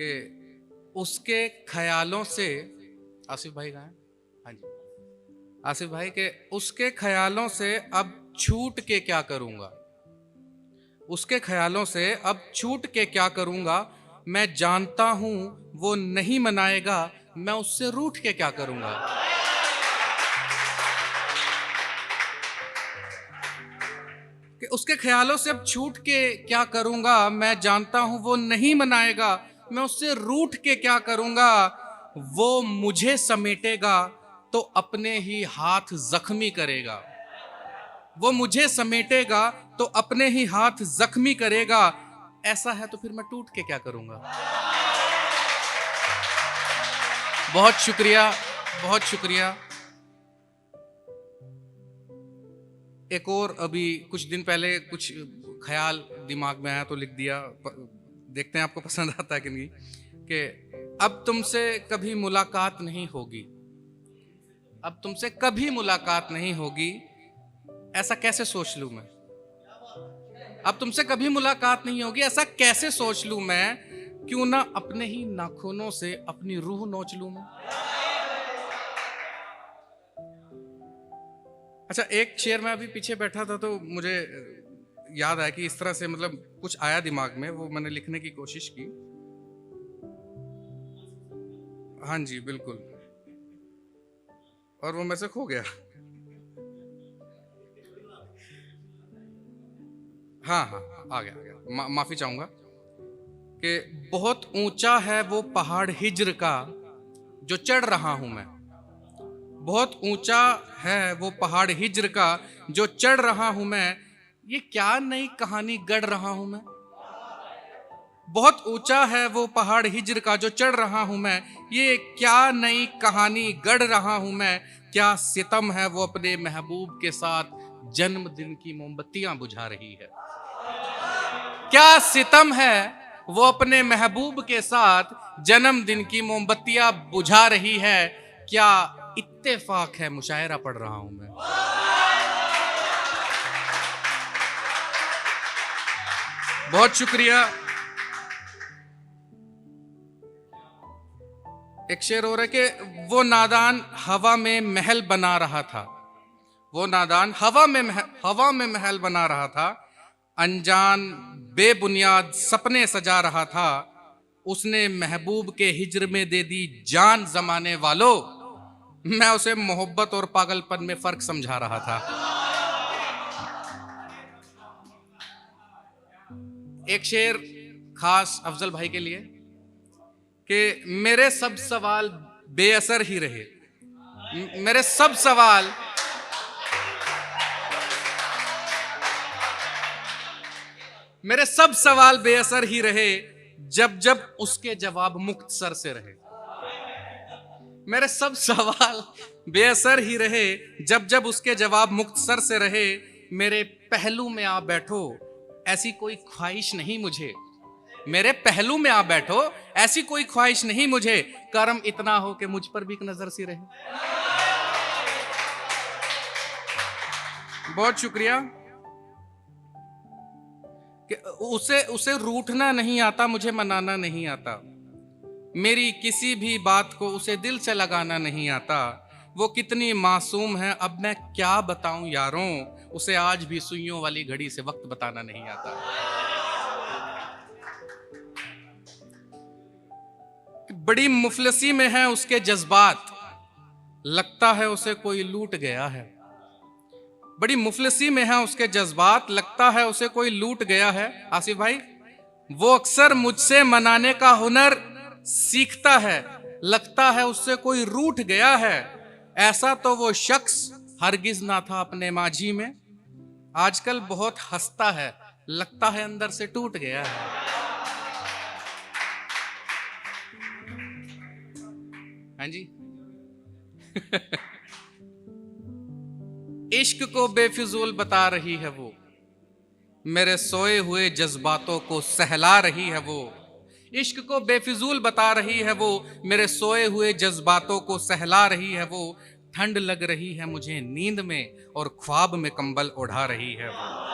कि उसके ख्यालों से, आसिफ भाई कहाँ हैं? हाँ जी, आसिफ भाई के उसके ख्यालों से अब छूट के क्या करूंगा, उसके ख्यालों से अब छूट के क्या करूंगा, मैं जानता हूं वो नहीं मनाएगा, मैं उससे रूठ के क्या करूंगा। कि उसके ख्यालों से अब छूट के क्या करूंगा, मैं जानता हूं वो नहीं मनाएगा, मैं उससे रूठ के क्या करूंगा। वो मुझे समेटेगा तो अपने ही हाथ जख्मी करेगा, वो मुझे समेटेगा तो अपने ही हाथ जख्मी करेगा। ऐसा है तो फिर मैं टूट के क्या करूंगा। बहुत शुक्रिया, बहुत शुक्रिया। एक और अभी कुछ दिन पहले कुछ ख्याल दिमाग में आया तो लिख दिया, देखते हैं आपको पसंद आता है कि नहीं। कि अब तुमसे कभी मुलाकात नहीं होगी, अब तुमसे कभी मुलाकात नहीं होगी, ऐसा कैसे सोच लूं मैं। अब तुमसे कभी मुलाकात नहीं होगी, ऐसा कैसे सोच लूं मैं, क्यों ना अपने ही नाखूनों से अपनी रूह नोच लूं मैं। अच्छा, एक शेर में अभी पीछे बैठा था तो मुझे याद आया कि इस तरह से मतलब कुछ आया दिमाग में, वो मैंने लिखने की कोशिश की। हाँ जी बिल्कुल, और वो मेरे से खो गया। हाँ हाँ, आ गया, माफी चाहूंगा। कि बहुत ऊंचा है वो पहाड़ हिज्र का जो चढ़ रहा हूं मैं, बहुत ऊंचा है वो पहाड़ हिज्र का जो चढ़ रहा हूं मैं, ये क्या नई कहानी गढ़ रहा हूं मैं। बहुत ऊंचा है वो पहाड़ हिज्र का जो चढ़ रहा हूं मैं, ये क्या नई कहानी गढ़ रहा हूं मैं। क्या सितम है वो अपने महबूब के साथ जन्मदिन की मोमबत्तियां बुझा रही है, क्या सितम है वो अपने महबूब के साथ जन्मदिन की मोमबत्तियां बुझा रही है। क्या इत्तेफाक है मुशायरा पढ़ रहा हूं मैं। बहुत शुक्रिया। एक शेर हो रहा है कि वो नादान हवा में महल बना रहा था, वो नादान हवा में महल बना रहा था, अनजान बेबुनियाद सपने सजा रहा था, उसने महबूब के हिज्र में दे दी जान जमाने वालों, मैं उसे मोहब्बत और पागलपन में फर्क समझा रहा था। एक शेर खास अफजल भाई के लिए कि मेरे सब सवाल बेअसर ही रहे, मेरे सब सवाल मेरे सब सवाल बेअसर ही रहे, जब जब उसके जवाब मुख्तसर से रहे। मेरे सब सवाल बेअसर ही रहे, जब जब उसके जवाब मुख्तसर से रहे। मेरे पहलू में आ बैठो ऐसी कोई ख्वाहिश नहीं मुझे, मेरे पहलू में आ बैठो ऐसी कोई ख्वाहिश नहीं मुझे, करम इतना हो कि मुझ पर भी एक नजर सी रहे। बहुत शुक्रिया। कि उसे रूठना नहीं आता, मुझे मनाना नहीं आता, मेरी किसी भी बात को उसे दिल से लगाना नहीं आता। वो कितनी मासूम है अब मैं क्या बताऊं यारों, उसे आज भी सुइयों वाली घड़ी से वक्त बताना नहीं आता। बड़ी मुफलसी में है उसके जज्बात, लगता है उसे कोई लूट गया है। बड़ी मुफलसी में है उसके जज्बात, लगता है उसे कोई लूट गया है। आसिफ भाई, वो अक्सर मुझसे मनाने का हुनर सीखता है, लगता है उससे कोई रूठ गया है। ऐसा तो वो शख्स हरगिज ना था अपने माजी में, आजकल बहुत हंसता है, लगता है अंदर से टूट गया है। हाँ जी। इश्क को बेफिजूल बता रही है वो, मेरे सोए हुए जज्बातों को सहला रही है वो। इश्क को बेफिजूल बता रही है वो, मेरे सोए हुए जज्बातों को सहला रही है वो। ठंड लग रही है मुझे नींद में और ख्वाब में कंबल ओढ़ा रही है वो।